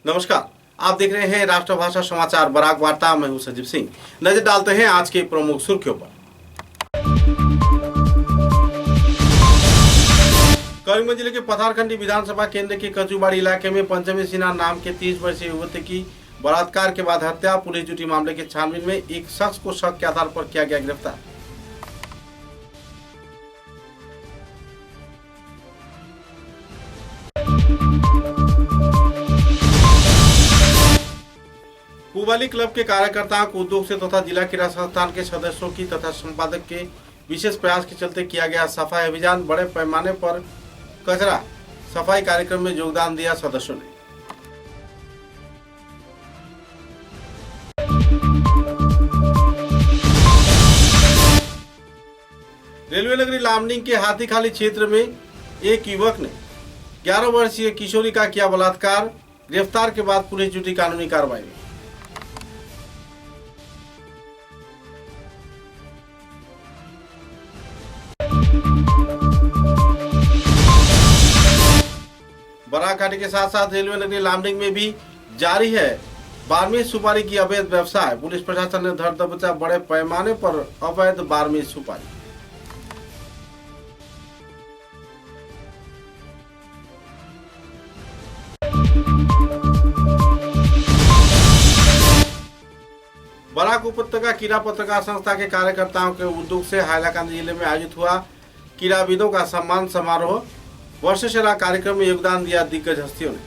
नमस्कार, आप देख रहे हैं राष्ट्रभाषा समाचार बराक वार्ता। मैं हूं संजीव सिंह। नजर डालते हैं आज के प्रमुख सुर्खियों पर। करीमगंज जिले के पथारखंडी विधानसभा केंद्र के कचूबाड़ी इलाके में पंचमी सिन्हा नाम के 30 वर्षीय युवती की बलात्कार के बाद हत्या। पुलिस जुटी मामले की छानबीन में एक शख्स को शक के आधार पर किया गया गिरफ्तार। पूबाली क्लब के कार्यकर्ताओं को उद्योग से तथा जिला क्रीड़ा संस्थान के सदस्यों की तथा संपादक के विशेष प्रयास के चलते किया गया सफाई अभियान। बड़े पैमाने पर कचरा सफाई कार्यक्रम में योगदान दिया सदस्यों ने। रेलवे नगरी लामडिंग के हाथीखाली क्षेत्र में एक युवक ने 11 वर्षीय किशोरी का किया बलात्कार। गिरफ्तार के बाद पुलिस जुटी कानूनी कार्रवाई में। बराक घाटी के साथ साथ रेलवे नगरी लामडिंग में भी जारी है बारहवीं सुपारी की अवैध व्यवसाय। पुलिस प्रशासन ने धर दबोचा बड़े पैमाने पर अवैध बारहवीं सुपारी। बराक उपत्यका कीड़ा पत्रकार संस्था के कार्यकर्ताओं के उद्योग से हाइलाकांदी जिले में आयोजित हुआ कीड़ाविदों का सम्मान समारोह। वर्षसेरा कार्यक्रम में योगदान दिया दिग्गज हस्तियों ने।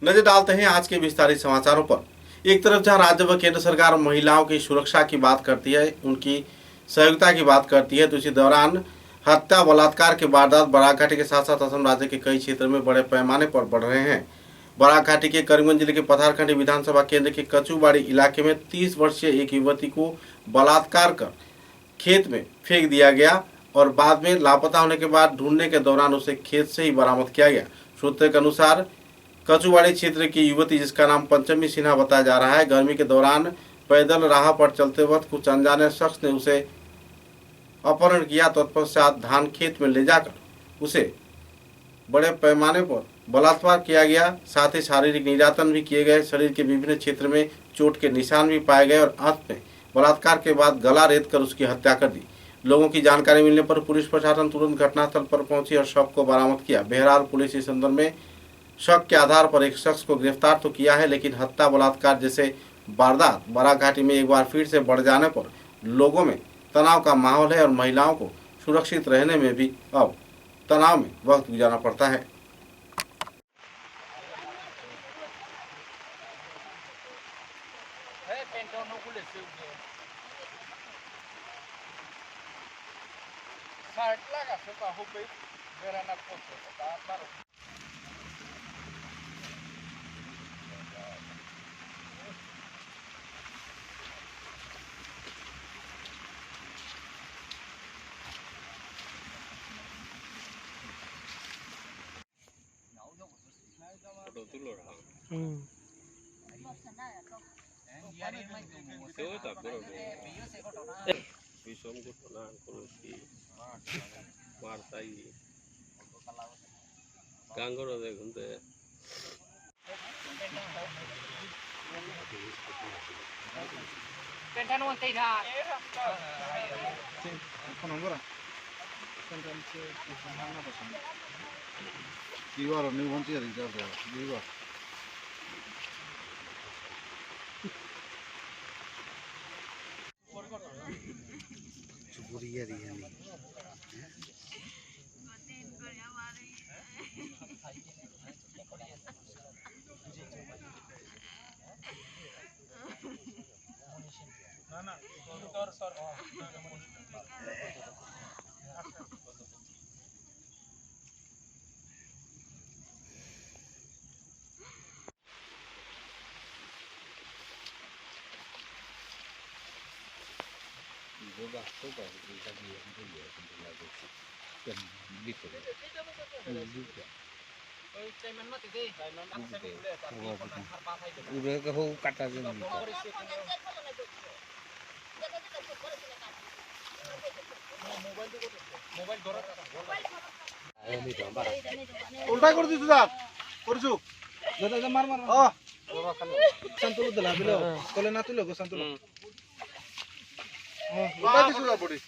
नजर डालते हैं आज के विस्तारित समाचारों पर। एक तरफ जहां राज्य व केंद्र सरकार महिलाओं की सुरक्षा की बात करती है, उनकी सहयोगिता की बात करती है, तो इसी दौरान हत्या बलात्कार के वारदात बराक घाटी के साथ साथ असम राज्य के कई क्षेत्रों में बड़े पैमाने पर बढ़ रहे हैं। बराक घाटी के करीमगंज जिले के पथारखंडी विधानसभा केंद्र के कचूबाड़ी इलाके में 30 वर्षीय एक युवती को बलात्कार कर खेत में फेंक दिया गया और बाद में लापता होने के बाद ढूंढने के दौरान उसे खेत से ही बरामद किया गया। सूत्रों के अनुसार कचूबाड़ी क्षेत्र की युवती, जिसका नाम पंचमी सिन्हा बताया जा रहा है, गर्मी के दौरान पैदल राह पर चलते वक्त कुछ अनजाने शख्स ने उसे अपहरण किया। तत्पश्चात धान खेत में ले जाकर उसे बड़े पैमाने पर बलात्कार किया गया। साथ ही शारीरिक निर्यातन भी किए गए। शरीर के विभिन्न क्षेत्र में चोट के निशान भी पाए गए और अंत में बलात्कार के बाद गला रेत कर उसकी हत्या कर दी। लोगों की जानकारी मिलने पर पुलिस प्रशासन तुरंत घटनास्थल पर पहुंची और शव को बरामद किया। बहरहाल पुलिस इस संदर्भ में शक के आधार पर एक शख्स को गिरफ्तार तो किया है, लेकिन हत्या बलात्कार जैसे वारदात बराक घाटी में एक बार फिर से बढ़ जाने पर लोगों में तनाव का माहौल है और महिलाओं को सुरक्षित रहने में भी अब तनाव में वक्त गुजारना पड़ता है। udah ke hau kata je ni mobile উল্টাই করে দিতে যাক করছু দাদা মার মার ও শান্তলু দিলা বিলো তলে না তুলো গো শান্তলু উল্টাই দিছু যা পড়ি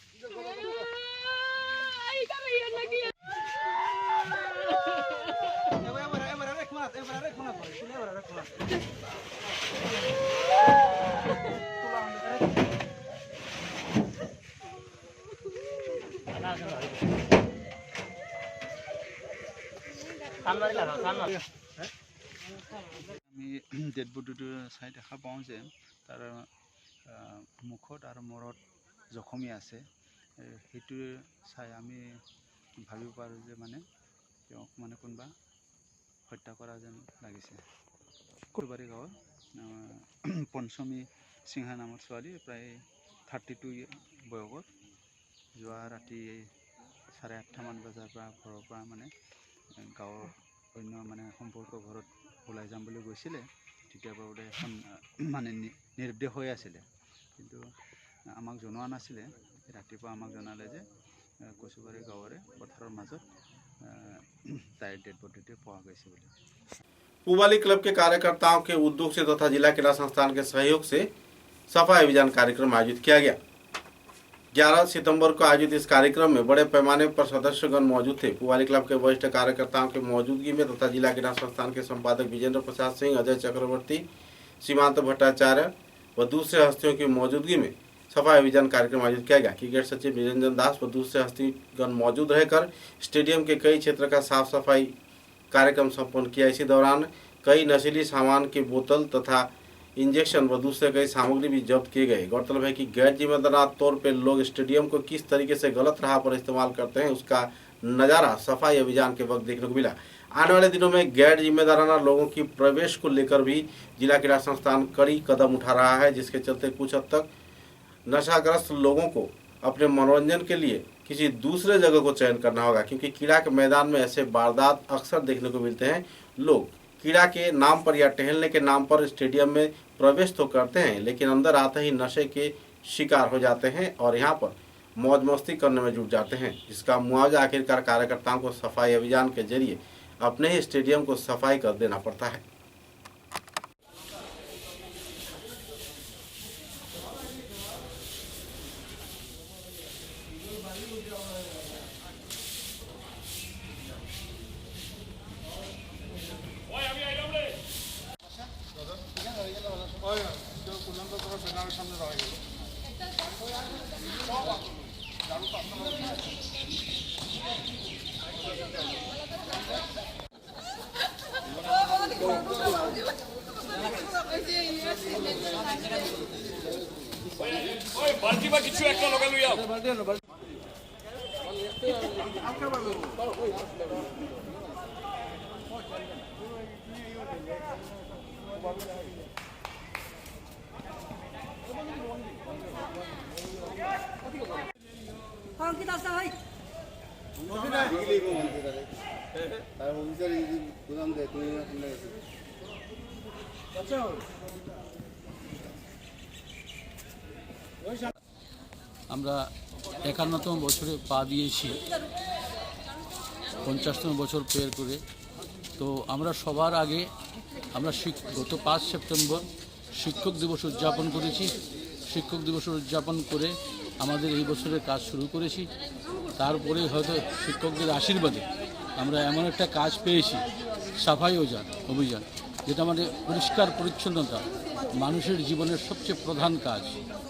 আমি ডেড বডিটো চাই দেখা পাওঁ যে তাৰ মুখত আৰু মূৰত জখমী আছে সেইটো চাই আমি ভাবিব পাৰোঁ যে মানে তেওঁক মানে কোনোবা হত্যা কৰা যেন লাগিছে কুৰবাৰী গাঁৱৰ পঞ্চমী সিংহা নামৰ ছোৱালী প্ৰায় 32 বয়সৰ যোৱা ৰাতি 8:30 মান বজাৰ পৰা ঘৰৰ পৰা মানে গাঁৱৰ অন্য মানে সম্পৰ্ক ঘৰত ওলাই যাম বুলি গৈছিলে তেতিয়া বাৰুতে এখন মানে নিৰ্দেশ হৈ আছিলে কিন্তু আমাক জনোৱা নাছিলে ৰাতিপুৱা আমাক জনালে যে কচুবাৰী গাঁৱৰে পথাৰৰ মাজত তাইৰ ডেড বডিটো পোৱা গৈছে বুলি पुवाली क्लब के कार्यकर्ताओं के उद्योग से तथा जिला क्रीड़ा संस्थान के सहयोग से सफाई अभियान कार्यक्रम आयोजित किया गया 11 सितंबर को आयोजित इस कार्यक्रम में बड़े पैमाने पर सदस्यगण मौजूद थे। पुवाली क्लब के वरिष्ठ कार्यकर्ताओं की मौजूदगी में तथा जिला क्रीड़ा संस्थान के संपादक विजेंद्र प्रसाद सिंह, अजय चक्रवर्ती, सीमांत भट्टाचार्य व दूसरे हस्तियों की मौजूदगी में सफाई अभियान कार्यक्रम आयोजित किया गया। क्रिकेट सचिव निरंजन दास व दूसरे हस्तीगण मौजूद रहकर स्टेडियम के कई क्षेत्र का साफ सफाई कार्यक्रम संपन्न किया। इसी दौरान कई नशीली सामान की बोतल तथा इंजेक्शन व दूसरे कई सामग्री भी जब्त किए गए। गौरतलब है कि गैर जिम्मेदाराना तौर पर लोग स्टेडियम को किस तरीके से गलत राह पर इस्तेमाल करते हैं उसका नज़ारा सफाई अभियान के वक्त देखने को मिला। आने वाले दिनों में गैर जिम्मेदाराना लोगों की प्रवेश को लेकर भी जिला क्रीड़ा संस्थान कड़ी कदम उठा रहा है, जिसके चलते कुछ हद तक नशाग्रस्त लोगों को अपने मनोरंजन के लिए किसी दूसरे जगह को चयन करना होगा, क्योंकि क्रीड़ा के मैदान में ऐसे वारदात अक्सर देखने को मिलते हैं। लोग क्रीड़ा के नाम पर या टहलने के नाम पर स्टेडियम में प्रवेश तो करते हैं, लेकिन अंदर आते ही नशे के शिकार हो जाते हैं और यहाँ पर मौज मस्ती करने में जुट जाते हैं, जिसका मुआवजा आखिरकार कार्यकर्ताओं को सफाई अभियान के जरिए अपने ही स्टेडियम को सफाई कर देना पड़ता है। বালতি বা কিছু একটা লগে লইয়া অঙ্কিত আসা ভাই আমরা 51তম বছরে পা দিয়েছি, 50তম বছর পের করে। তো আমরা সবার আগে আমরা গত 5 সেপ্টেম্বর শিক্ষক দিবস উদযাপন করেছি। শিক্ষক দিবস উদযাপন করে আমাদের এই বছরের কাজ শুরু করেছি। তারপরে হয়তো শিক্ষকদের আশীর্বাদে আমরা এমন একটা কাজ পেয়েছি, সাফাই অভিযান, যেটা আমাদের পরিষ্কার পরিচ্ছন্নতা মানুষের জীবনের সবচেয়ে প্রধান কাজ।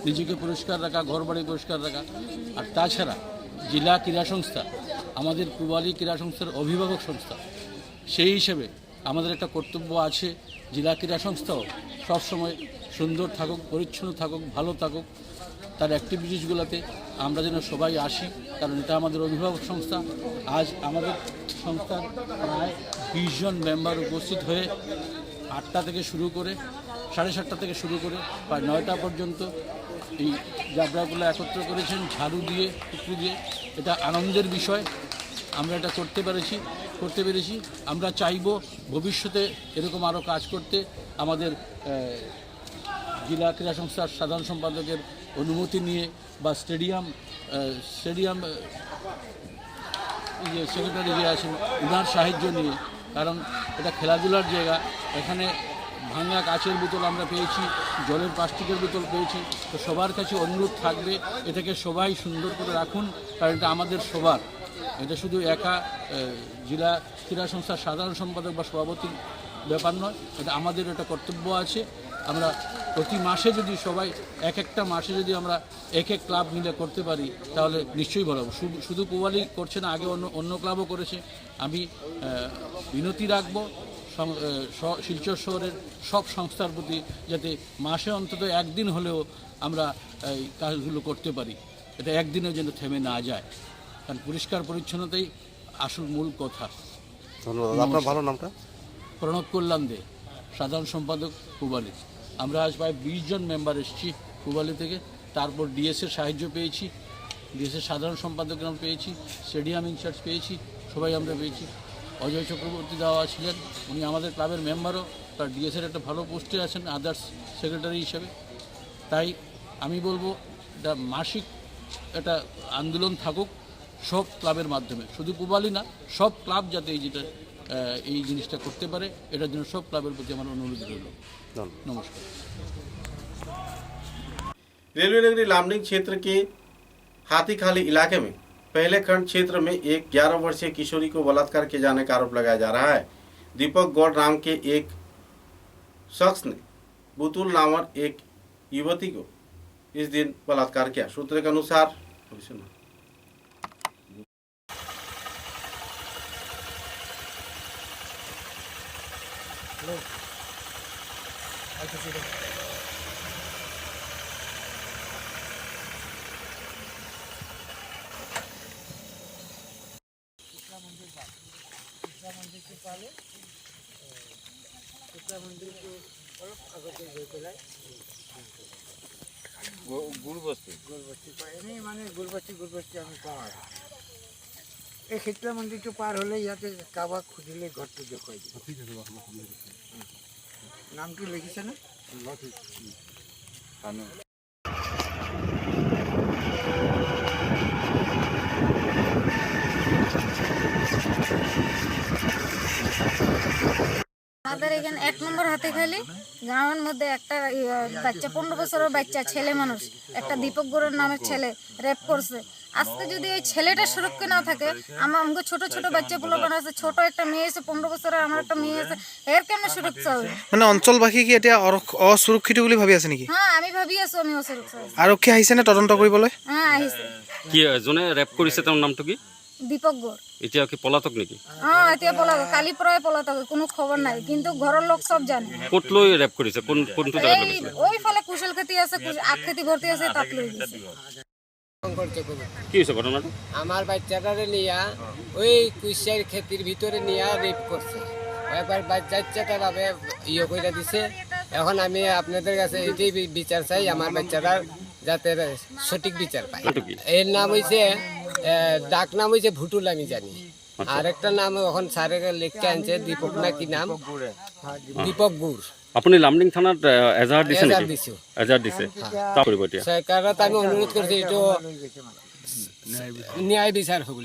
নিজেকে পরিষ্কার রাখা, ঘরবাড়ি পরিষ্কার রাখা। আর তাছাড়া জেলা ক্রীড়া সংস্থা আমাদের পুবালী ক্রীড়া সংস্থার অভিভাবক সংস্থা, সেই হিসেবে আমাদের একটা কর্তব্য আছে, জেলা ক্রীড়া সংস্থাও সবসময় সুন্দর থাকুক, পরিচ্ছন্ন থাকুক, ভালো থাকুক। তার অ্যাক্টিভিটিসগুলোতে আমরা যেন সবাই আসি, কারণ এটা আমাদের অভিভাবক সংস্থা। আজ আমাদের সংস্থার প্রায় 20 জন মেম্বার উপস্থিত হয়ে 8টা থেকে শুরু করে 7:30 থেকে শুরু করে প্রায় 9টা পর্যন্ত এই জাবরাগুলো একত্র করেছেন, ঝাড়ু দিয়ে, টুকরি দিয়ে। এটা আনন্দের বিষয়, আমরা এটা করতে পেরেছি। আমরা চাইব ভবিষ্যতে এরকম আরও কাজ করতে। আমাদের জেলা ক্রীড়া সংস্থার সাধারণ সম্পাদকের অনুমতি নিয়ে বা স্টেডিয়াম যে সেক্রেটারি যে আছেন ওনার সাহায্য নিয়ে, কারণ এটা খেলাধুলার জায়গা, এখানে ভাঙা কাচের বোতল আমরা পেয়েছি, জলের প্লাস্টিকের বোতল পেয়েছি। তো সবার কাছে অনুরোধ থাকবে এটাকে সবাই সুন্দর করে রাখুন, কারণ এটা আমাদের সবার, এটা শুধু একা জেলা ক্রীড়া সংস্থার সাধারণ সম্পাদক বা সভাপতির ব্যাপার নয়, এটা আমাদের একটা কর্তব্য আছে। আমরা প্রতি মাসে যদি সবাই একটা মাসে যদি আমরা এক ক্লাব মিলে করতে পারি তাহলে নিশ্চয়ই ভালো হবে। শুধু পুবালি করছে না, আগে অন্য ক্লাবও করেছে। আমি বিনতি রাখবো শিলচর শহরের সব সংস্থার প্রতি, যাতে মাসে অন্তত একদিন হলেও আমরা এই কাজগুলো করতে পারি, এটা একদিনও যেন থেমে না যায়, কারণ পরিষ্কার পরিচ্ছন্নতাই আসল মূল কথা। ধন্যবাদ। আপনার ভালো নামটা? প্রণব কল্যাণ দে, সাধারণ সম্পাদক পুবালি। আমরা আজ প্রায় 20 জন মেম্বার এসেছি পুবালি থেকে। তারপর ডিএসের সাহায্য পেয়েছি, ডিএসের সাধারণ সম্পাদক আমরা পেয়েছি, স্টেডিয়াম ইনচার্জ পেয়েছি, সবাই আমরা পেয়েছি। অজয় চক্রবর্তী দেওয়া ছিলেন, উনি আমাদের ক্লাবের মেম্বারও, তার ডিএসের একটা ভালো পোস্টে আছেন আদার্স সেক্রেটারি হিসেবে। তাই আমি বলবো এটা মাসিক একটা আন্দোলন থাকুক সব ক্লাবের মাধ্যমে, শুধু পুবালি না, সব ক্লাব যাতে এই জিনিসটা করতে পারে, এটার জন্য সব ক্লাবের প্রতি আমার অনুরোধ রইল। नमस्कार। रेलवे नगरी लामडिंग क्षेत्र के हाथीखाली इलाके में पहले खंड क्षेत्र में एक 11 वर्षीय किशोरी को बलात्कार किए जाने का आरोप लगाया जा रहा है। दीपक गौड़ नाम के एक शख्स ने बुतुल नामक एक युवती को इस दिन बलात्कार किया। सूत्र के अनुसार আমি পাওয়ার এই শীতলা মন্দিরটো পার হলে ইয়াতে কাবাক খুঁজিলে ঘরটো দেখুৱাই দিব। নামটো লিখিছে না? আমাদের এখানে 1 নম্বর হাতিখালি গ্রামের মধ্যে একটা বাচ্চা 15 বছরের বাচ্চা ছেলে মানুষ, একটা দীপক গৌড়ের নামের ছেলে রেপ করছে। আজকে যদি এই ছেলেটা সুরক্ষা না থাকে, আমাকে ছোট ছোট বাচ্চা গুলো আছে, ছোট একটা মেয়ে আছে 15 বছরের, আমার একটা মেয়ে আছে, এর কেমন সুরক্ষা হবে? মানে অঞ্চলবাসী কি এতিয়া অসুৰক্ষিত বুলি ভাবি আছে নেকি? হ্যাঁ, আমি ভাবি আছো আমি অসুরক্ষা। আৰক্ষী আহিছে নে তদন্ত কৰিবলৈ? হ্যাঁ, আহিছে। কি জনে ৰেপ কৰিছে তেওঁৰ নামটো কি? দীপক গৌড়। এতিয়া কি পলাতক নেকি? হ্যাঁ, এতিয়া পলাতক, কালি পৰাই পলাতক, কোনো খবর নাই, কিন্তু ঘৰৰ লোক সব জানে। ক'ত লৈ ৰেপ কৰিছে? কোনটো জায়গাত লাগিছে? ওইফালে কুশল খেতি আছে, আখ খেতি ভর্তি আছে, তাত লৈ গেছে। কি হৈছে ঘটনাটো? আমার বাচ্চাটারে নিয়া ওই কুশিয়ার ক্ষেতির ভিতরে নিয়া রেপ করছে। একবার বাচ্চাটা ভাবে ইয়ে করে দিছে। এখন আমি আপনাদের কাছে এটাই বিচার চাই, আমার বাচ্চাটার যাতে সঠিক বিচার পায়। এর নাম হইছে ডাক নাম হইছে ভুটুল, আমি জানি। আর একটা নাম এখন স্যারে লিখে আনছে, দীপক না কি নাম, দীপক গুড়। আপুনি লামডিং থানাত এজাহাৰ দিছে নেকি? দিছো। এজাহাৰ দিছে। তা কৰিব এতিয়া। সরকারত আমি অনুরোধ করছি এটা न्याय বিচার হোক।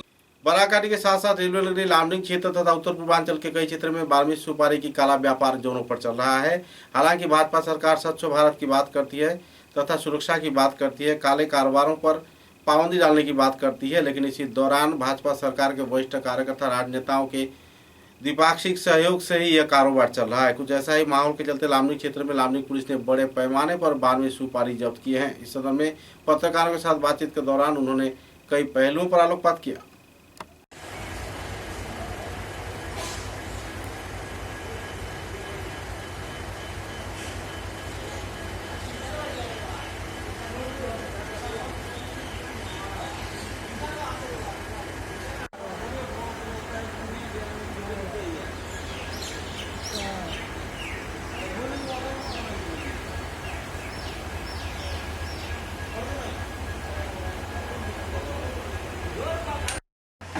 बराकाटी के साथ साथ रेलवे नगरी लामडिंग क्षेत्र तथा उत्तर पूर्वांचल के कई क्षेत्रों में 12वीं सुपारी की काला व्यापार जोरों पर चल रहा है। हालांकि भाजपा सरकार स्वच्छ भारत की बात करती है तथा सुरक्षा की बात करती है, काले कारोबारों पर पाबंदी डालने की बात करती है, लेकिन इसी दौरान भाजपा सरकार के वरिष्ठ कार्यकर्ता राजनेताओं के द्विपाक्षिक सहयोग से ही यह कारोबार चल रहा है। कुछ ऐसा ही माहौल के चलते लामडिंग क्षेत्र में लामडिंग पुलिस ने बड़े पैमाने पर 12वीं सुपारी जब्त किए हैं। इस सदन में पत्रकारों के साथ बातचीत के दौरान उन्होंने कई पहलुओं पर आलोकपात किया।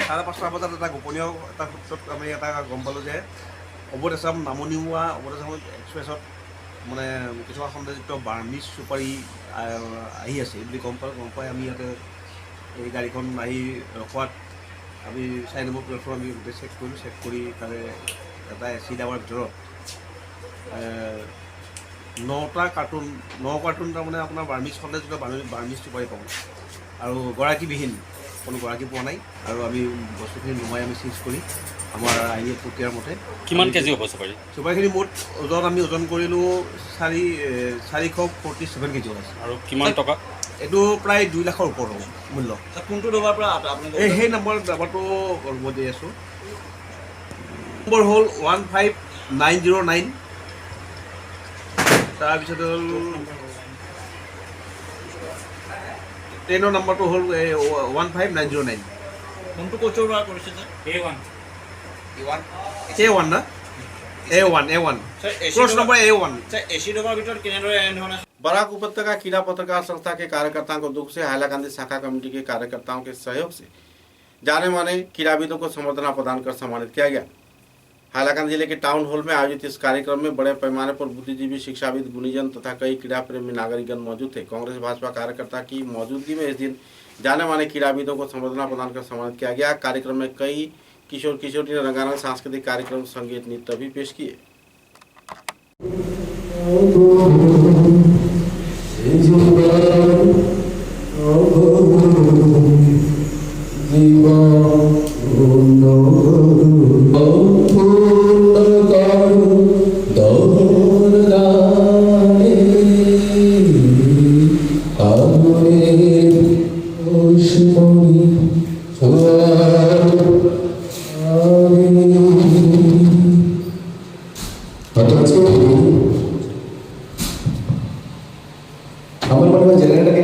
চাৰে 5টা বজাত এটা গোপনীয় এটা সূত্ৰত আমি এটা গম পালোঁ যে অবৈধ আছাম নামনিওৱা অবৈধ আছাম এক্সপ্ৰেছত মানে কিছুমান সন্দেহযুক্ত 12वीं সুপাৰী আহি আছে বুলি গম পাই আমি ইয়াতে এই গাড়ীখন আহি ৰখোৱাত আমি 4 নম্বৰ প্লেটফৰ্ম আমি গোটেই চেক কৰি তাৰে এটা এচিড আমাৰ ভিতৰত 9 কাৰ্টুন তাৰমানে আপোনাৰ বাৰ্মিজ হ'লে যেতিয়া বাৰ্মিজটো পাই পাব আৰু গৰাকীবিহীন কোনো গৰাকী পোৱা নাই আৰু আমি বস্তুখিনি নুমাই আমি চিজ কৰি আমাৰ আইনী প্ৰক্ৰিয়াৰ মতে কিমান কেজি হ'ব চুপাৰী? চুপাৰীখিনি মুঠ আমি ওজন কৰিলোঁ 447 কেজি ওলাইছে। আৰু কিমান টকা? এইটো প্ৰায় 2 লাখৰ ওপৰত হ'ব মূল্য। কোনটো ডবাৰ পৰা আপুনি সেই নাম্বাৰটো মই দি আছোঁ। নম্বৰ হ'ল 15909, তাৰপিছত হ'ল 10 নম্বৰটো হ'ল 15909। কোনটো কোচৰ পৰা কৰিছে যে A1 না A1 ক্ৰছ নম্বৰ A1। এচি ডবাৰ ভিতৰত কেনেদৰে এনেধৰণে बराक उपत्यका कीड़ा पत्रकार संस्था के कार्यकर्ताओं को दुख से हाइलाकांदी शाखा कमेटी के कार्यकर्ताओं के सहयोग से जाने माने कीड़ाविदों को संबर्धना प्रदान कर सम्मानित किया गया। हाइलाकांदी जिले के टाउन हॉल में आयोजित इस कार्यक्रम में बड़े पैमाने पर बुद्धिजीवी, शिक्षाविद, गुणीजन तथा कई कीड़ा प्रेमी नागरिकगण मौजूद थे। कांग्रेस भाजपा कार्यकर्ता की मौजूदगी में इस दिन जाने माने कीड़ाविदों को संबर्धना प्रदान कर सम्मानित किया गया। कार्यक्रम में कई किशोर किशोरी ने रंगारंग सांस्कृतिक कार्यक्रम, संगीत, नृत्य भी पेश किए। আমার মনে হয় জেনারেটাকে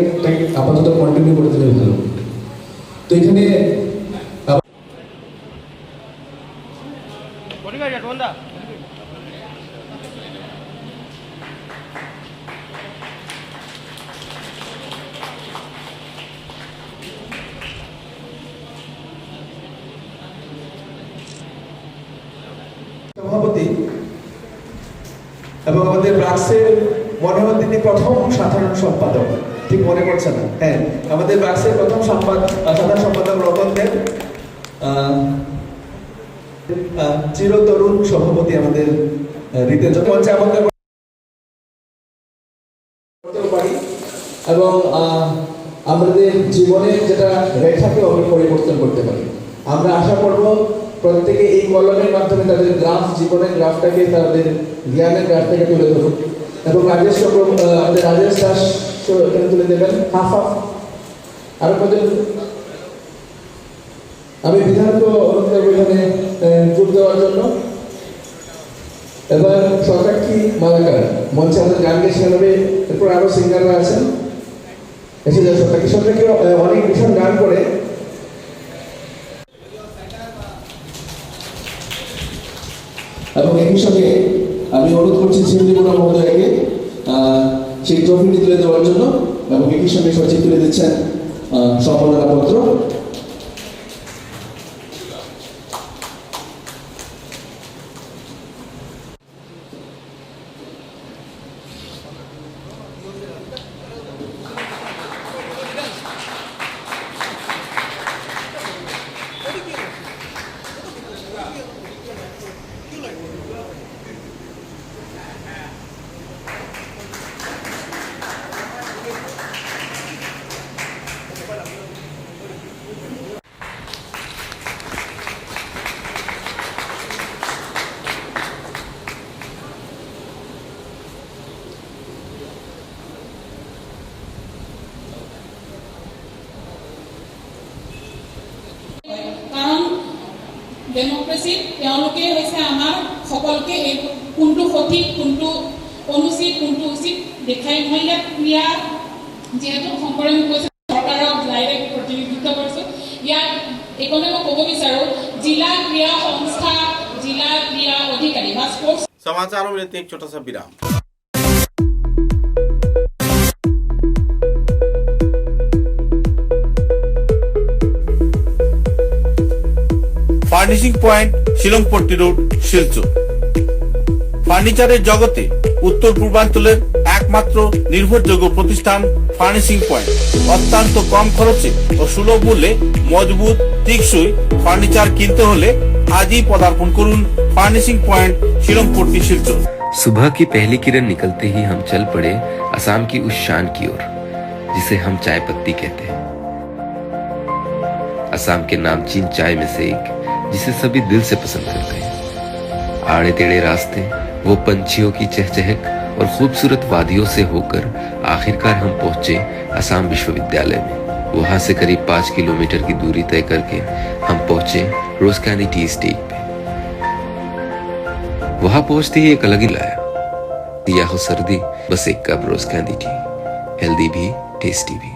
আপাতত কন্টিনিউ করে দিলে ভালো। তো এখানে সভাপতি এবং আমাদের ব্রাক্সের মনে হয় তিনি প্রথম সাধারণ সম্পাদক, ঠিক মনে করছে না? হ্যাঁ, আমাদের ব্রাক্সের প্রথম সাধারণ সম্পাদক রতন দেব, চিরতরুণ সভাপতি আমাদের রিতেশ মঞ্চে আমাদের পারি এবং আমাদের জীবনের যেটা রেখাকে আমরা পরিবর্তন করতে পারি। আমরা আশা করব প্রত্যেকে এই কলমের মাধ্যমে তাদের গ্রাফ, জীবনের গ্রাফটাকে, তাদের জ্ঞানের গ্রাফটাকে তুলে ধরুন। এবং রাজেশ আমাদের রাজেশ দাস এখানে তুলে দেবেন হাফ আরো কজন। আমি বিধানকে অনুরোধ করবো এখানে যোগ দেওয়ার জন্য। এবার সরকারকি মালাকার মঞ্চে আমাদের গান গেয়ে শোনাবে। এরপর আরো সিঙ্গাররা আছেন, এসে যায়। সরকারকি অনেক ভীষণ গান করে। এবং একই সঙ্গে আমি অনুরোধ করছি ছিন্দিপুরা মহোদয়কে সেই ট্রফিটি তুলে দেওয়ার জন্য, এবং একই সঙ্গে সচিব তুলে দিচ্ছেন সম্মাননা পত্র। ডেমক্ৰেচিত তেওঁলোকে হৈছে আমাৰ সকলোকে এই কোনটো সঠিক, কোনটো অনুচিত, কোনটো উচিত দেখাই। মই ইয়াত ক্ৰিয়া যিহেতু শংকৰে মোক কৈছে চৰকাৰক ডাইৰেক্ট প্ৰতিনিধিত্ব কৰিছোঁ, ইয়াত এইকণে মই ক'ব বিচাৰোঁ জিলা ক্ৰীড়া সংস্থা, জিলা ক্ৰীড়া অধিকাৰী বা স্পৰ্টছ। समाचारों में लेते हैं एक छोटा सा विराम। Furnishing point, Shillongpatti road, Silchar. ফার্নিচারের জগতে উত্তর পূর্বাঞ্চলের একমাত্র নির্ভরযোগ্য প্রতিষ্ঠান ফার্নিশিং পয়েন্ট। অত্যন্ত কম খরচে ও সুলভ মূল্যে মজবুত, টেকসই ফার্নিচার কিনতে হলে আজই পদার্পণ করুন ফার্নিশিং পয়েंट শিলংপট্টি শিলচর। सुबह की पहली किरण निकलते ही हम चल पड़े असम की उस शान की ओर जिसे हम चाय पत्ती कहते हैं। असम के नामचीन चाय में से एक जिसे सभी दिल से पसंद करते हैं। आड़े टेढ़े रास्ते, वो पंछियों की चहचहक और खूबसूरत वादियों से होकर आखिरकार हम पहुंचे असम विश्वविद्यालय में। वहां से करीब 5 किलोमीटर की दूरी तय करके हम पहुंचे रोज कैंडी टी स्टेट पे। वहां पहुंचते ही एक अलग ही लाया, या हो सर्दी बस एक कप रोज कैंडी टी, हेल्दी भी टेस्टी भी।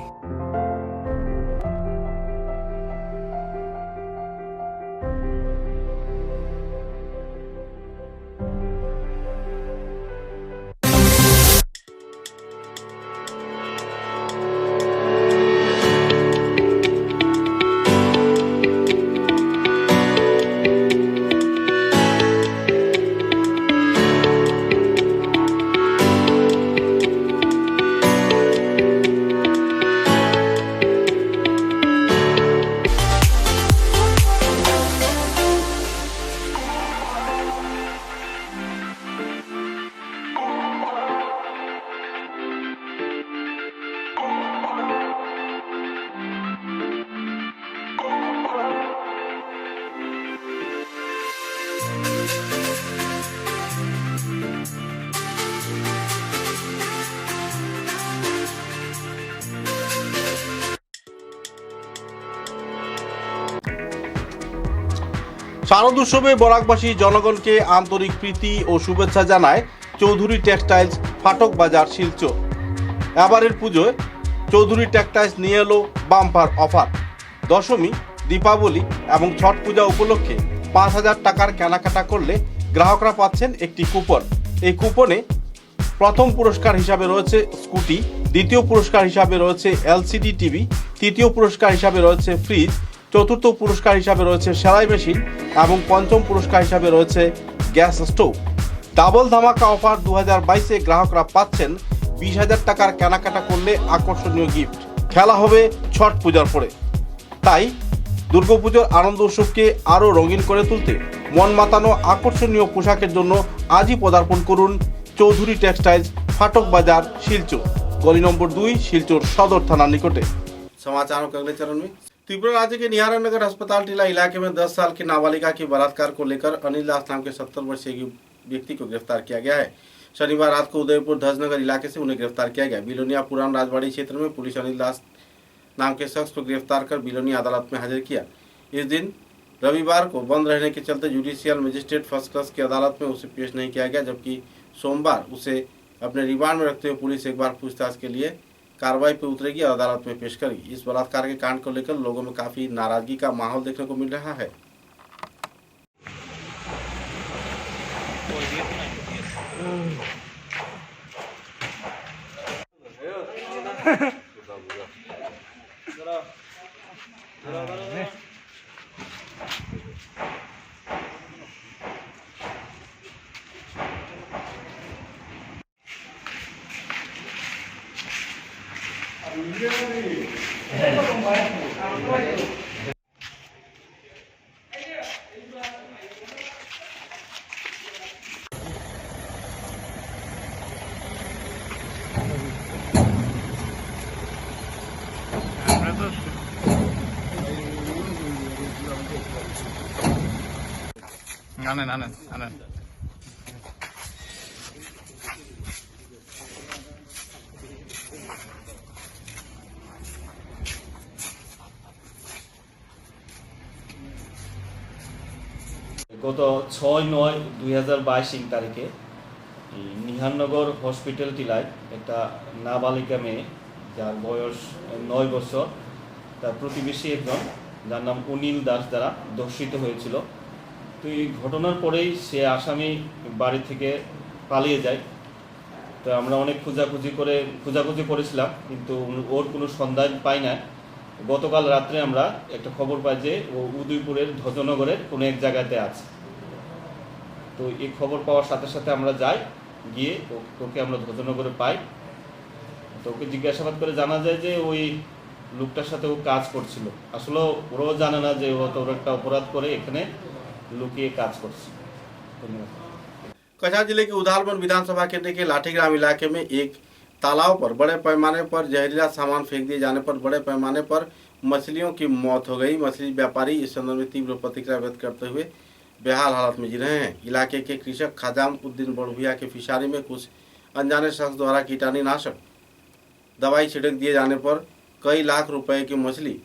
শারদ উৎসবে বরাকবাসী জনগণকে আন্তরিক প্রীতি ও শুভেচ্ছা জানায় চৌধুরী টেক্সটাইলস ফাটক বাজার শিলচর। এবারের পুজোয় চৌধুরী টেক্সটাইলস নিয়ে এলো বাম্পার অফার। দশমী, দীপাবলি এবং ছট পূজা উপলক্ষে 5,000 টাকার কেনাকাটা করলে গ্রাহকরা পাচ্ছেন একটি কুপন। এই কুপনে প্রথম পুরস্কার হিসাবে রয়েছে স্কুটি, দ্বিতীয় পুরস্কার হিসাবে রয়েছে এলসিডি টিভি, তৃতীয় পুরস্কার হিসাবে রয়েছে ফ্রিজ, চতুর্থ পুরস্কার হিসাবে রয়েছে সেলাই মেশিন এবং পঞ্চম পুরস্কার হিসাবে রয়েছে গ্যাস স্টোভ। ডাবল ধামাকা অফার 2022-এ গ্রাহকরা পাচ্ছেন 20,000 টাকার কেনাকাটা করলে আকর্ষণীয় গিফট। খেলা হবে ছট পূজার পরে। তাই দুর্গাপুজোর আনন্দ উৎসবকে আরও রঙিন করে তুলতে মন মাতানো আকর্ষণীয় পোশাকের জন্য আজই পদার্পণ করুন চৌধুরী টেক্সটাইলস फाटक बाजार शिलचर, गली नंबर 2, शिलचर सदर थाना निकटे। समाचारों के अगले चरण में त्रिपुरा राज्य के निहारा नगर अस्पताल टीला इलाके में 10 साल की नाबालिगा के बलात्कार को लेकर अनिल दास नाम के 70 वर्षीय व्यक्ति को गिरफ्तार किया गया है। शनिवार रात को उदयपुर धजनगर इलाके से उन्हें गिरफ्तार किया गया। बिलोनिया पुरान राजवाड़ी क्षेत्र में पुलिस अनिल दास नाम के शख्स को गिरफ्तार कर बिलोनिया अदालत में हाजिर किया। इस दिन रविवार को बंद रहने के चलते जुडिशियल मजिस्ट्रेट फर्स्ट क्लास की अदालत में उसे पेश नहीं किया गया, जबकि सोमवार उसे अपने रिमांड में रखते हुए पुलिस एक बार पूछताछ के लिए कार्रवाई पर उतरेगी और अदालत में पेश करेगी। इस बलात्कार के कांड को लेकर लोगों में काफी नाराजगी का माहौल देखने को मिल रहा है। গত 6/9/2022 তারিখে নিহারনগর হসপিটাল টিলায় একটা নাবালিকা মেয়ে যার বয়স 9 বছর, তার প্রতিবেশী একজন যার নাম অনিল দাস দ্বারা ধর্ষিত হয়েছিল। তো এই ঘটনার পরেই সে আসামি বাড়ি থেকে পালিয়ে যায়। তো আমরা অনেক খোঁজাখুঁজি করেছিলাম, কিন্তু ওর কোনো সন্ধান পাই না। গতকাল রাত্রে আমরা একটা খবর পাই যে ও উদয়পুরের ধ্বজনগরের কোনো এক জায়গাতে আছে। তো এই খবর পাওয়ার সাথে সাথে আমরা যাই, গিয়ে ওকে আমরা ধ্বজনগরে পাই। তো ওকে জিজ্ঞাসাবাদ করে জানা যায় যে ওই লোকটার সাথে ও কাজ করছিল। আসলে ওরাও জানে না যে ও তো একটা অপরাধ করে এখানে লুকিয়ে কাজ করছে। ধন্যবাদ। कछार जिले के उदालबन विधानसभा केंद्र के लाठीग्राम इलाके में एक तालाब पर बड़े पैमाने पर जहरीला सामान फेंक दिए जाने पर बड़े पैमाने पर मछलियों की मौत हो गई। मछली व्यापारी इस संदर्भ में तीव्र प्रतिक्रिया व्यक्त करते हुए बेहाल हालत में जी रहे हैं। इलाके के कृषक खाजाम उद्दीन बड़भुया के फिशारी में कुछ अनजाने शख्स द्वारा कीटाणुनाशक दवाई छिड़क दिए जाने पर कई लाख रुपए की मछली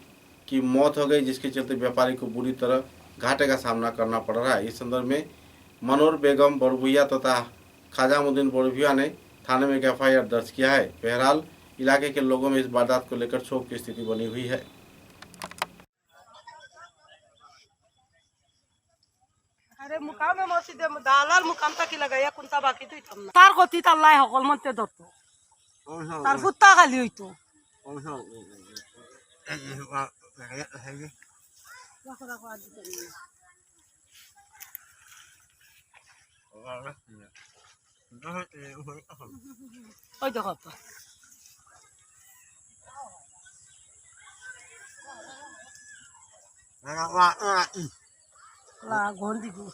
की मौत हो गई, जिसके चलते व्यापारी को बुरी तरह घाटे का सामना करना पड़ रहा है। इस संदर्भ में मनोर बेगम बड़भुया तथा खाजामुद्दीन बड़भुया ने थाने में एक FIR दर्ज किया है। बहरहाल इलाके के लोगों में इस वारदात को लेकर शोक की स्थिति बनी हुई है। अरे मुकाम में मस्जिद दालाल मुकाम तक लगाया कुंता बाकी तो इतना तार गति ताल्লাই সকল মতে দত্ত তার ফুত্তা খালি হইতো ওই দেখো তো লা গন্ডি গো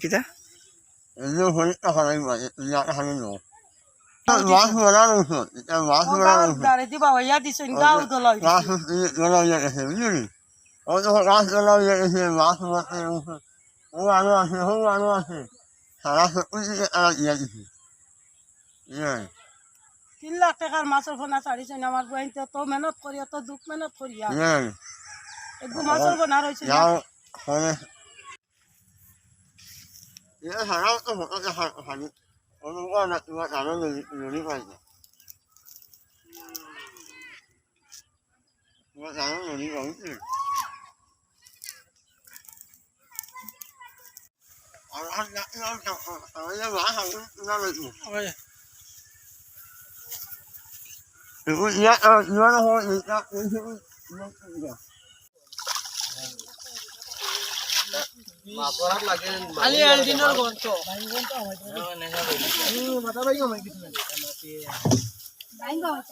kita dari di bawah ya di sini kau dolai তিন লাখ টাকার মাছের ফোনা ছাড়িছে আমার বইন তো মেহনত করি তো দুঃখ মেহনত করি একটু মাছের ফোনা রয়েছে Ali Aldinor gonto. Mata bayi ngomong gitu. Bayi ngomong.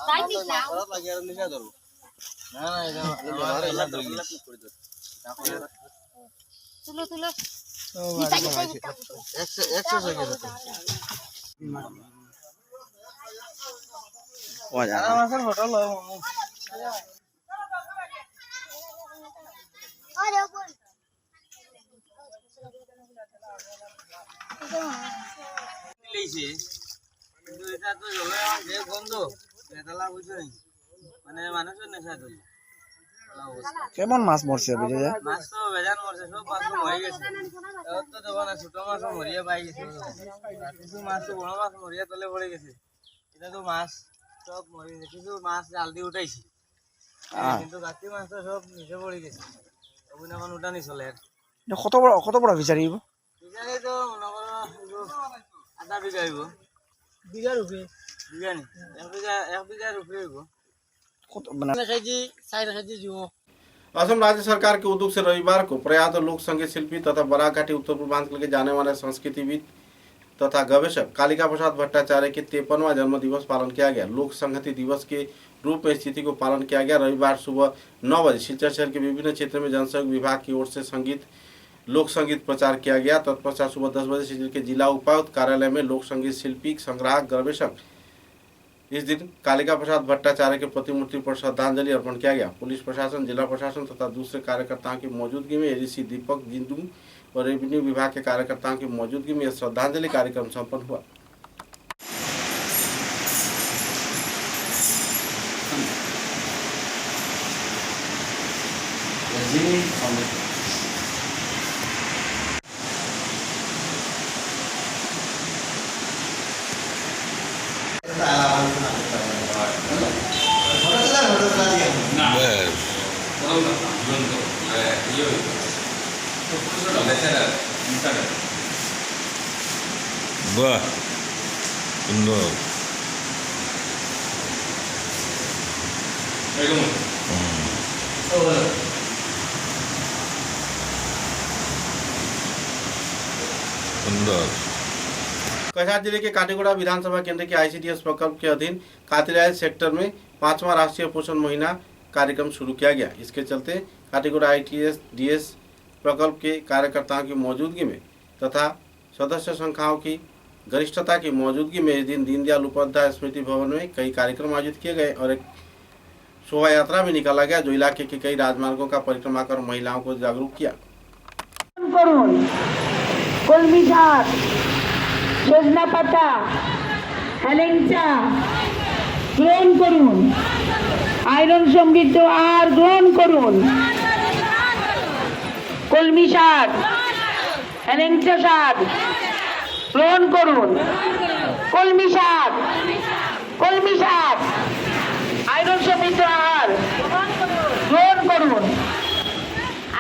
Bayi bisa. Lagi ada nisha dulu. Nah, itu. Tulo. Bisa. Exercise gitu. Wah, jangan masuk foto lo. কেমন মাছ মরছে মাছ তো বেজান মরছে, সব মাছ মরে গেছে। তো দেবো না, ছোট মাছ মরিয়া পাই গেছে। কিছু মাছ তো বড় মাছ মরিয়া তলে পড়ে গেছে। এটা তো মাছ সব মরে গেছে, কিছু মাছ জাল দিয়ে উঠাইছি, কিন্তু বাকি মাছ তো সব নিচে পড়ে গেছে। ওগুলো এখন উঠানি চলে। কত বড় ফিচারি ফিচারি তো মনে করো আধা বিঘা হইব। বিঘার উপরে? বিঘা নি, এক বিঘার উপরে হইব। असम राज्य सरकार के उद्योग से रविवार को प्रयात लोक संगीत शिल्पी तथा बराघाटी उत्तर पूर्वांचल के जाने माने संस्कृतिविद तथा गवेषक कालिका प्रसाद भट्टाचार्य के 53वां जन्म दिवस पालन किया गया। लोक संहति दिवस के रूप में स्थिति को पालन किया गया। रविवार सुबह 9 बजे सिलचर शहर के विभिन्न क्षेत्रों में जनसहयोग विभाग की ओर से लोक संगीत प्रचार किया गया। तत्पश्चात सुबह 10 बजे सिलचर के जिला उपायुक्त कार्यालय में लोक संगीत शिल्पी संग्राहक गवेषक इस दिन कालिका प्रसाद भट्टाचार्य के प्रतिमूर्ति पर श्रद्धांजलि अर्पण किया गया। पुलिस प्रशासन, जिला प्रशासन तथा दूसरे कार्यकर्ताओं की मौजूदगी में एडीसी दीपक जिंदू और रेवेन्यू विभाग के कार्यकर्ताओं की मौजूदगी में श्रद्धांजलि कार्यक्रम संपन्न हुआ। Wah, benar. Oh, सुंदर। कछार जिले के काटीगुड़ा विधानसभा केंद्र के ICDS प्रकल्प के अधीन कातिराय सेक्टर में 5वां राष्ट्रीय पोषण महीना कार्यक्रम शुरू किया गया। इसके चलते काटीगुड़ा ICDS प्रकल्प के कार्यकर्ताओं की मौजूदगी में तथा सदस्य संख्याओं की गरिष्ठता की मौजूदगी में इस दिन दीनदयाल उपाध्याय स्मृति भवन में कई कार्यक्रम आयोजित किए गए और एक शोभा यात्रा भी निकाला गया जो इलाके के कई राजमार्गों का परिक्रमा कर महिलाओं को जागरूक किया। কলমি শাক, সজনা পাতা, হেলেঞ্চা গ্রহণ করুন, আয়রন সমৃদ্ধ আহার গ্রহণ করুন। কলমি শাক, হেলেঞ্চা শাক গ্রহণ করুন। কলমি শাক, কলমি শাক আয়রন সমৃদ্ধ আহার গ্রহণ করুন।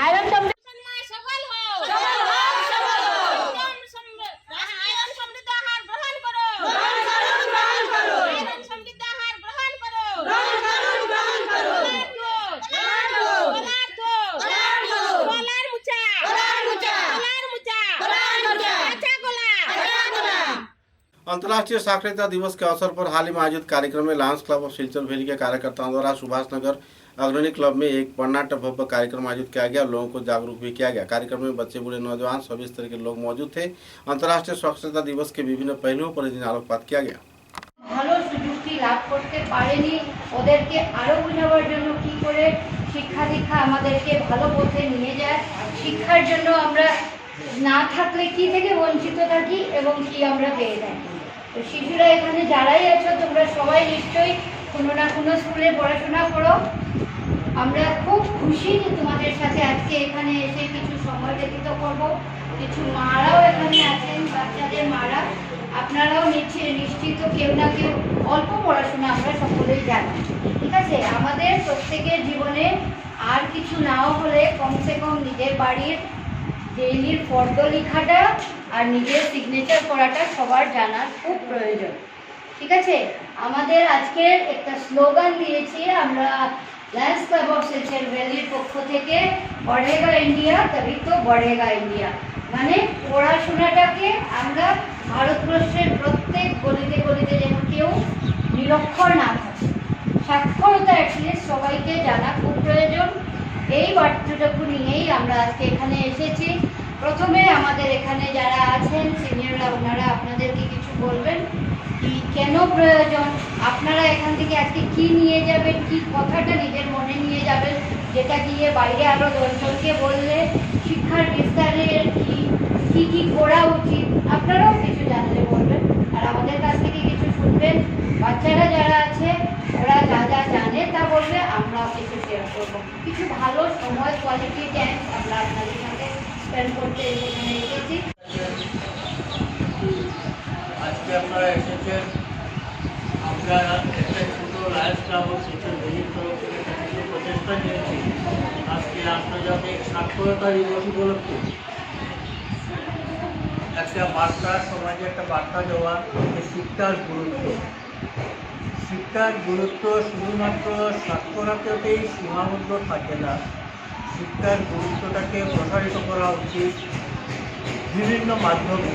আয়রন সমৃদ্ধ अंतर्राष्ट्रीय साक्षरता दिवस के अवसर पर हाल ही में आयोजित कार्यक्रम में Lions club of Silchar valley के कार्यकर्ताओं द्वारा सुभाष नगर अग्रणी क्लब में एक वर्णाढ्य भव्य कार्यक्रम आयोजित किया गया। लोगों को जागरूक भी किया गया। कार्यक्रम में बच्चे बूढ़े नौजवान सभी स्तर के लोग मौजूद थे। अंतर्राष्ट्रीय साक्षरता दिवस के विभिन्न पहलुओं पर इस दिन आलोकपात किया गया। ভালো সুযোগটি লাভ করতে পারেনি ওদেরকে আরো বোঝাবার জন্য কি করে শিক্ষা দীক্ষা আমাদেরকে ভালো পথে নিয়ে যায়, শিক্ষার জন্য আমরা না থাকলে কি থেকে বঞ্চিত থাকি এবং কি আমরা পেয়ে থাকি। তো শিশুরা এখানে যারাই আছো তোমরা সবাই নিশ্চয়ই কোনো না কোনো স্কুলে পড়াশোনা করো। আমরা খুব খুশি যে তোমাদের সাথে আজকে এখানে এসে কিছু সময় ব্যতীত করব। কিছু মারাও এখানে আছেন, বাচ্চাদের মারা, আপনারাও নিশ্চিত কেউ না কেউ অল্প পড়াশোনা আমরা সকলেই জানি। ঠিক আছে, আমাদের প্রত্যেকের জীবনে আর কিছু নাও হলে কমসে কম নিজের বাড়ির ডেইলির ফর্দ লেখাটা আর নিজের সিগনেচার করাটা সবার জানা খুব প্রয়োজন। ঠিক আছে, আমাদের আজকের একটা স্লোগান দিয়েছি আমরা লায়ন্স ক্লাব অফ সিলচর ভ্যালির পক্ষ থেকে, পড়েগা ইন্ডিয়া তবে তো বড়েগা ইন্ডিয়া। মানে পড়াশোনাটাকে আমরা ভারতবর্ষের প্রত্যেক গলিতে গলিতে যেন কেউ নিরক্ষর না থাকে, সাক্ষরতা অ্যাটলিস্ট সবাইকে জানা খুব প্রয়োজন। এই বার্তাটুকু নিয়েই আমরা আজকে এখানে এসেছি। প্রথমে আমাদের এখানে যারা আছেন সিনিয়ররা, ওনারা আপনাদেরকে কিছু বলবেন কি কেন প্রয়োজন, আপনারা এখান থেকে আজকে কি নিয়ে যাবেন, কি কথাটা নিজের মনে নিয়ে যাবেন, যেটা গিয়ে বাইরে আরও 10 জনকে বললে শিক্ষার বিস্তারের কি কি করা উচিত আপনারাও কিছু জানলে বলবেন আর আমাদের কাছ থেকে কিছু শুনবেন। বাচ্চারা যারা আছে ওরা যা যা জানে তা বলবে, আমরাও কিছু শেয়ার করবো। কিছু ভালো সময় কোয়ালিটি টাইম আমরা আপনাদের সাথে স্পেন্ড করতে এখানে এসেছি। আজকে আপনারা এসেছেন, আমরা একটা ছোটো লায়ন্স ক্লাব অফ সিলচর ভ্যালির তরফ থেকে কিছু প্রচেষ্টা নিয়েছি। আজকে আন্তর্জাতিক সাক্ষরতা দিবস উপলক্ষে একটা বার্তা, সমাজে একটা বার্তা দেওয়া যে শিক্ষার গুরুত্ব। শিক্ষার গুরুত্ব শুধুমাত্র সাক্ষরতাতেই সীমাবদ্ধ থাকে না, শিক্ষার গুরুত্বটাকে প্রসারিত করা উচিত বিভিন্ন মাধ্যমে।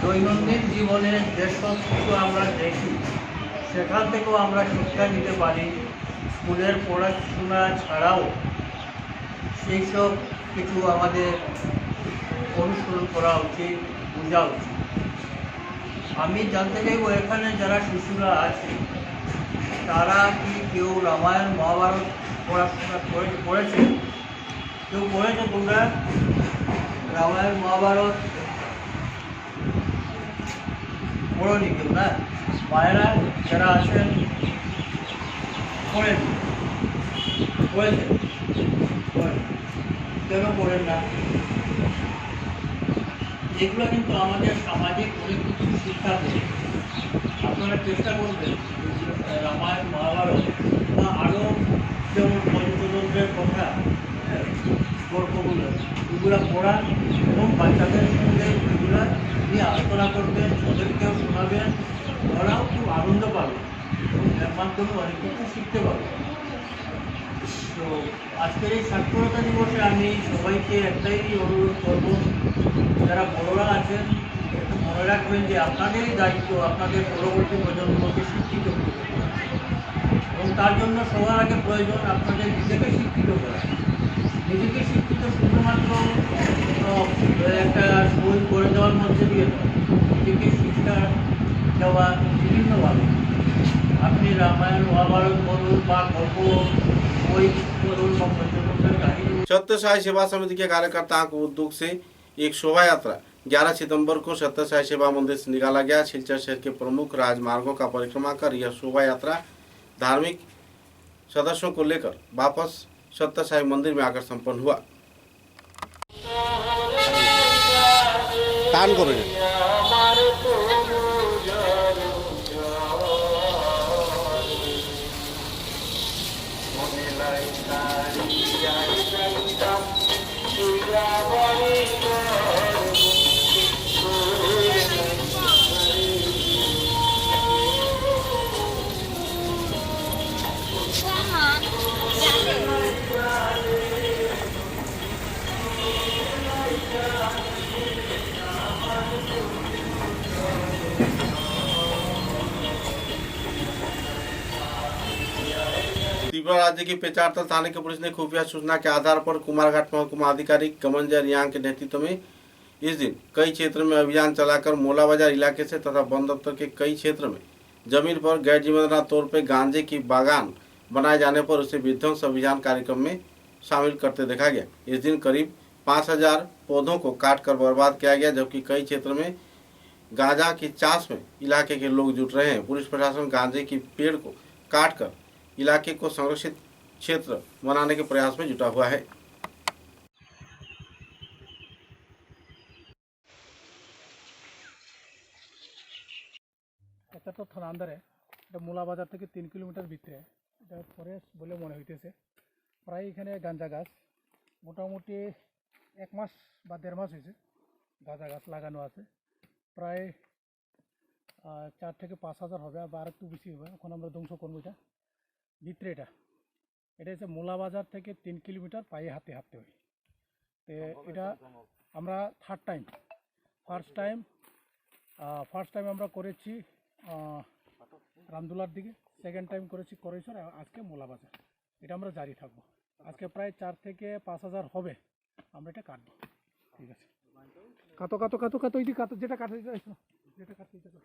দৈনন্দিন জীবনে যেসব কিছু আমরা দেখি সেখান থেকেও আমরা শিক্ষা নিতে পারি। স্কুলের পড়াশোনা ছাড়াও সেই সব কিছু আমাদের অনুসরণ করা উচিত, বোঝা উচিত। আমি জানতে চাইব এখানে যারা শিশুরা আছে তারা কি কেউ রামায়ণ মহাভারত পড়াশোনা পড়েছে? কেউ পড়েছে? তোমরা রামায়ণ মহাভারত পড়নি কেউ? না, মায়েরা যারা আছেন পড়েন? পড়েছে? কেন পড়েন না? এগুলো কিন্তু আমাদের সামাজিক অনেক কিছু শিক্ষা দেয়। আপনারা চেষ্টা করবেন রামায়ণ মহাভারত বা আরও যেমন পঞ্চতন্ত্রের কথা, গল্পগুলো এগুলো পড়ান এবং বাচ্চাদের সঙ্গে এগুলো নিয়ে আলোচনা করবেন, ওদেরকেও শোনাবেন, ওরাও খুব আনন্দ পাবে এবং এর মাধ্যমে অনেক কিছু শিখতে পাবে। তো আজকের এই সাক্ষরতা দিবসে আমি সবাইকে একটাই অনুরোধ করব যারা বড়রা আছেন একটু মনে রাখবেন যে আপনাদেরই দায়িত্ব আপনাদের পরবর্তী প্রজন্মকে শিক্ষিত করতে এবং তার জন্য সবার আগে প্রয়োজন আপনাদের নিজেকে শিক্ষিত করা। নিজেকে শিক্ষিত শুধুমাত্র একটা বই করে দেওয়ার মধ্যে দিয়ে নয়, নিজেকে শিক্ষা দেওয়া বিভিন্নভাবে। আপনি রামায়ণ মহাভারত বলুন বা গল্প বই বলুন বা পঞ্চতন্ত্রের কাহিনী। सत्य साई सेवा समिति के कार्यकर्ताओं को उद्योग से एक शोभा यात्रा 11 सितंबर को सत्य साई सेवा मंदिर से निकाला गया। सिलचर शहर के प्रमुख राजमार्गों का परिक्रमा कर यह शोभा यात्रा धार्मिक सदस्यों को लेकर वापस सत्य साई मंदिर में आकर संपन्न हुआ। त्रिपुरा राज्य की पेचारतल थाने की पुलिस ने खुफिया सूचना के आधार पर कुमारघाट महकुमा अधिकारी कमंजय रियांग के नेतृत्व में इस दिन कई क्षेत्र में अभियान चलाकर मोला बाजार इलाके से तथा वन दफ्तर के कई क्षेत्र में जमीन पर गैर जिम्मेदार तौर पर गांजे की बागान बनाए जाने पर उसे विध्वंस अभियान कार्यक्रम में शामिल करते देखा गया। इस दिन करीब 5000 पौधों को काटकर बर्बाद किया गया, जबकि कई क्षेत्र में गांजा की चाष में इलाके के लोग जुट रहे हैं। पुलिस प्रशासन गांजे की पेड़ को काटकर इलाके को संरक्षित क्षेत्र बनाने के प्रयास में जुटा हुआ है। এটা তো থানা আন্ডারে, এটা মোলা বাজার থেকে 3 কিলোমিটার ভিতরে, এটা ফরেস্ট বলে মনে হইতেছে। প্রায় এখানে গাঁজা গাছ মোটামুটি 1 মাস বা 1.5 মাস হয়েছে গাঁজা গাছ লাগানো আছে। প্রায় 4 থেকে 5000 হবে বা আর একটু বেশি হবে। এখন আমরা ধ্বংস করবো এটা ভিতরে। এটা হচ্ছে মোলা বাজার থেকে 3 কিলোমিটার পায়ে হাঁটতে হয়। তো এটা আমরা ফার্স্ট টাইম আমরা করেছি রামদুলার দিকে, সেকেন্ড টাইম করেছি করেশ্বর, আজকে মোলা বাজার। এটা আমরা জারি থাকবো। আজকে প্রায় 4 থেকে 5000 হবে, আমরা এটা কাটবো। ঠিক আছে, কাটো ওই দিকে কাটো, যেটা কাটতে চাইছো যেটা কাটতে চাইছো।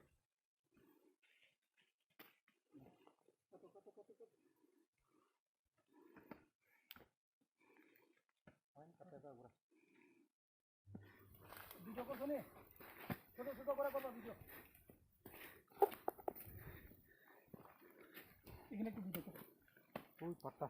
ভিডিও করছো নি? ছোট করে কথা ভিডিও। এখানে একটু ভিডিও করো। ওই পাতা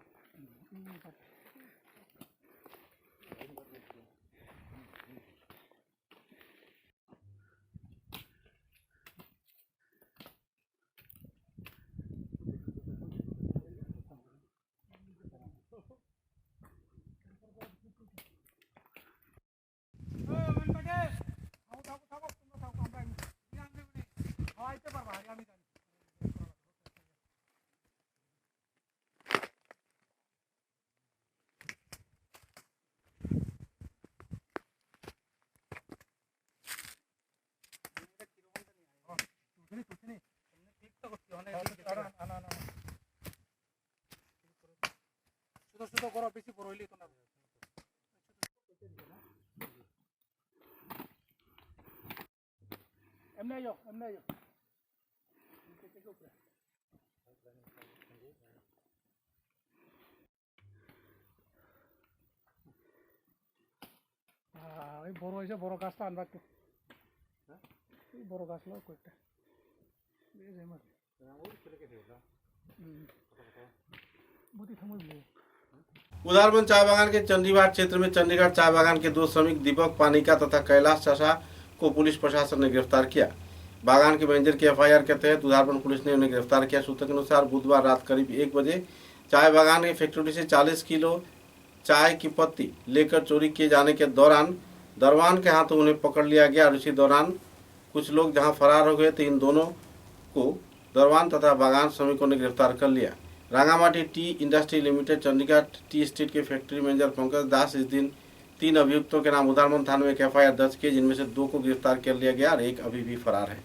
ছোট করো, বেশি বড় হইলে তো না। এমনি আইও। ওই বড় হয়েছে, বড় গাছটা আনবা একটু। বড় গাছ লো কয়েকটা। उधारबंद चाय बागान के चंडीघाट क्षेत्र में चंडीगढ़ चाय बागान के 2 श्रमिक दीपक पानिका तथा कैलाश चाचा को पुलिस प्रशासन ने गिरफ्तार किया। बागान के मैनेजर की एफआईआर के तहत उधारबंद पुलिस ने उन्हें गिरफ्तार किया। सूत्र के अनुसार बुधवार रात करीब 1 बजे चाय बागान की फैक्ट्री से 40 किलो चाय की पत्ती लेकर चोरी किए जाने के दौरान दरवान के हाथों उन्हें पकड़ लिया गया और इसी दौरान कुछ लोग जहां फरार हो गए थे, इन दोनों को दरवान तथा बागान श्रमिकों ने गिरफ्तार कर लिया। Rangamati T industry limited Chandigarh T state के फैक्ट्री मैनेजर पंकज दास इस दिन 3 अभियुक्तों के नाम उदारमन थाने में एक FIR दर्ज की, जिनमें से 2 को गिरफ्तार कर लिया गया और एक अभी भी फरार है।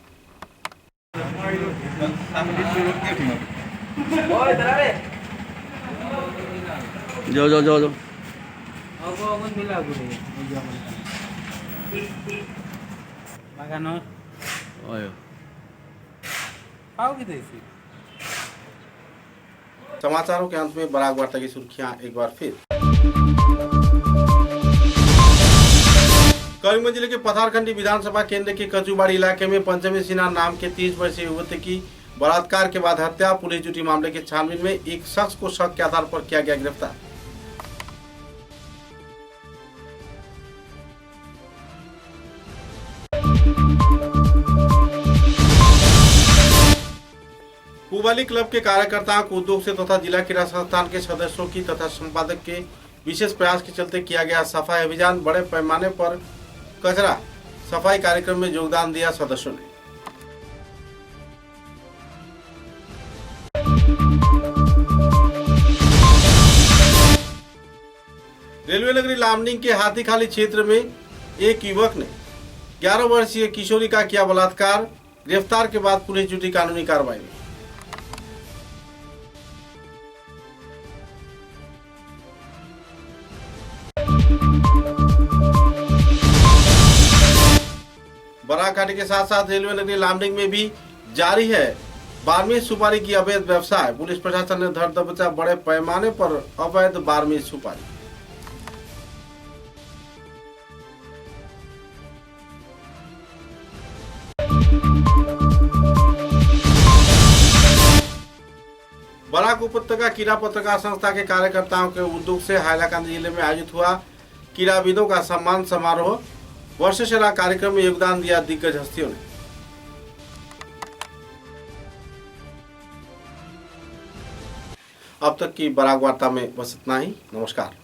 जाओ जाओ जाओ जाओ समाचारों के अंत में बराक वार्ता की सुर्खियां एक बार फिर। करीमगंज जिले के पथारखंडी विधानसभा केंद्र के कचूबाड़ी इलाके में पंचमी सिन्हा नाम के 30 वर्षीय युवती की बलात्कार के बाद हत्या। पुलिस जुटी मामले के छानबीन में एक शख्स को शक के आधार पर किया गया गिरफ्तार। पुवाली क्लब के कार्यकर्ताओं को उद्योग से तथा जिला क्रीड़ा संस्थान के सदस्यों की तथा संपादक के विशेष प्रयास के चलते किया गया सफाई अभियान। बड़े पैमाने पर कचरा सफाई कार्यक्रम में योगदान दिया सदस्यों ने। रेलवे नगरी लामडिंग के हाथीखाली क्षेत्र में एक युवक ने 11 वर्षीय किशोरी का किया बलात्कार। गिरफ्तार के बाद पुलिस जुटी कानूनी कार्रवाई में। बराक घाटी के साथ साथ रेलवे नगरी लामडिंग में भी जारी है बारहवीं सुपारी की अवैध व्यवसाय। पुलिस प्रशासन ने धर दबोचा बड़े पैमाने पर अवैध बारहवीं सुपारी। बराक उपत्यका कीड़ा पत्रकार संस्था के कार्यकर्ताओं के उद्योग से हाइलाकांदी जिले में आयोजित हुआ कीड़ाविदों का सम्मान समारोह। वर्षसेरा कार्यक्रम में योगदान दिया दिग्गज हस्तियों ने। अब तक की बराक वार्ता में बस इतना ही। नमस्कार।